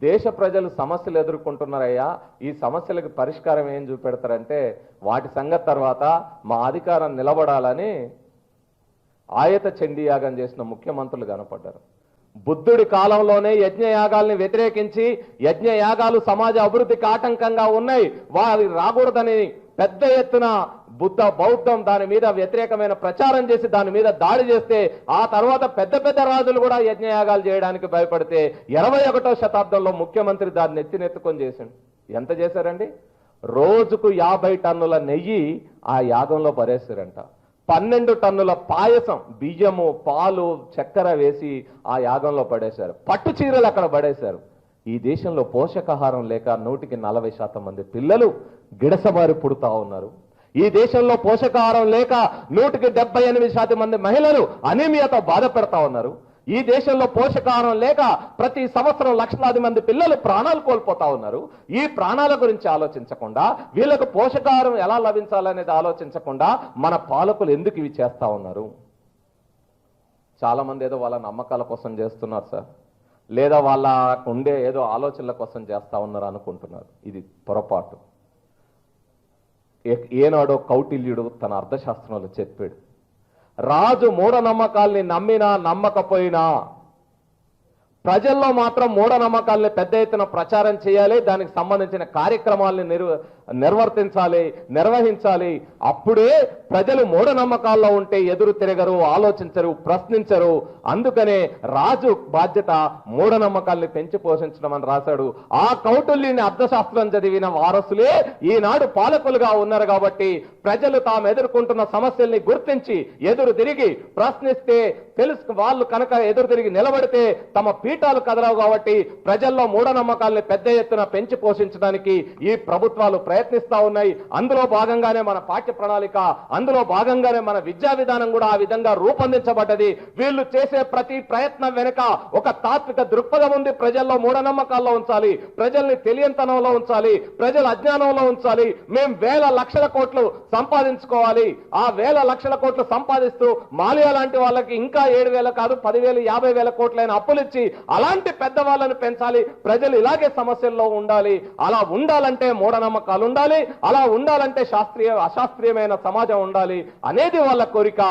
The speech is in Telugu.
దేశ ప్రజలు సమస్యలు ఎదుర్కొంటున్నారయ్యా, ఈ సమస్యలకు పరిష్కారం ఏం చూపెడతారంటే వాటి సంగతి తర్వాత మా అధికారం నిలబడాలని ఆయత చండీయాగం చేసిన ముఖ్యమంత్రులు కనపడ్డారు. బుద్ధుడి కాలంలోనే యజ్ఞయాగాల్ని వ్యతిరేకించి యజ్ఞయాగాలు సమాజ అభివృద్ధికి ఆటంకంగా ఉన్నాయి, వారి రాకూడదని పెద్ద ఎత్తున బౌద్ధం దాని మీద వ్యతిరేకమైన ప్రచారం చేసి దాని మీద దాడి చేస్తే ఆ తర్వాత పెద్ద పెద్ద రాజులు కూడా యజ్ఞయాగాలు చేయడానికి భయపడితే 21వ శతాబ్దంలో ముఖ్యమంత్రి దాన్ని నెత్తినెత్తుకొని చేసిండు. ఎంత చేశారండి? రోజుకు 50 టన్నుల నెయ్యి ఆ యాగంలో పడేశారంట. 12 టన్నుల పాయసం, బియ్యము, పాలు, చక్కెర వేసి ఆ యాగంలో పడేశారు. పట్టు చీరలు అక్కడ పడేశారు. ఈ దేశంలో పోషకాహారం లేక 140% మంది పిల్లలు గిడసబారి పుడతా ఉన్నారు. ఈ దేశంలో పోషకాహారం లేక 178% మంది మహిళలు అనీమియాతో బాధపడతా ఉన్నారు. ఈ దేశంలో పోషకాహారం లేక ప్రతి సంవత్సరం లక్షలాది మంది పిల్లలు ప్రాణాలు కోల్పోతా ఉన్నారు. ఈ ప్రాణాల గురించి ఆలోచించకుండా, వీళ్ళకు పోషకాహారం ఎలా లభించాలనేది ఆలోచించకుండా మన పాలకులు ఎందుకు ఇవి చేస్తా ఉన్నారు? చాలా మంది ఏదో వాళ్ళ నమ్మకాల కోసం చేస్తున్నారు సార్, లేదా వాళ్ళ ఉండే ఏదో ఆలోచనల కోసం చేస్తా ఉన్నారు అనుకుంటున్నారు. ఇది పొరపాటు. ఏనాడో కౌటిల్యుడు తన అర్థశాస్త్రంలో చెప్పాడు, రాజు మూఢనమ్మకాల్ని నమ్మినా నమ్మకపోయినా ప్రజల్లో మాత్రం మూఢనమ్మకాల్ని పెద్ద ఎత్తున ప్రచారం చేయాలి, దానికి సంబంధించిన కార్యక్రమాల్ని నిర్వహించాలి. అప్పుడే ప్రజలు మూఢనమ్మకాల్లో ఉంటే ఎదురు తిరగరు, ఆలోచించరు, ప్రశ్నించరు. అందుకనే రాజు బాధ్యత మూఢనమ్మకాల్ని పెంచి పోషించడం అని రాశాడు. ఆ కౌటిల్యుని అర్థశాస్త్రం చదివిన వారసులే ఈనాడు పాలకులుగా ఉన్నారు. కాబట్టి ప్రజలు తాము ఎదుర్కొంటున్న సమస్యల్ని గుర్తించి ఎదురు తిరిగి ప్రశ్నిస్తే వాళ్ళు కనుక ఎదురు తిరిగి నిలబడితే తమ పీఠాలు కదలవు. కాబట్టి ప్రజల్లో మూఢనమ్మకాల్ని పెద్ద ఎత్తున పెంచి పోషించడానికి ఈ ప్రభుత్వాలు ప్రయత్నిస్తా ఉన్నాయి. అందులో భాగంగానే మన పాఠ్య ప్రణాళిక, అందులో భాగంగానే మన విద్యా విధానం కూడా ఆ విధంగా రూపొందించబడ్డది. వీళ్ళు చేసే ప్రతి ప్రయత్నం వెనుక ఒక తాత్విక దృక్పథం ఉంది. ప్రజల్లో మూఢనమ్మకాల్లో ఉంచాలి, ప్రజల్ని తెలియంతనంలో ఉంచాలి, ప్రజల అజ్ఞానంలో ఉంచాలి. మేం వేల లక్షల కోట్లు సంపాదించుకోవాలి. ఆ వేల లక్షల కోట్లు సంపాదిస్తూ మాలియా లాంటి వాళ్ళకి ఇంకా 7,000 కాదు 10,000 50,000 కోట్లైన అప్పులిచ్చి అలాంటి పెద్దవాళ్ళని పెంచాలి. ప్రజలు ఇలాగే సమస్యల్లో ఉండాలి. అలా ఉండాలంటే మూఢనమ్మకాలు ఉండాలి, అలా ఉండాలంటే అశాస్త్రీయమైన సమాజం ఉండాలి అనేది వాళ్ళ కోరిక.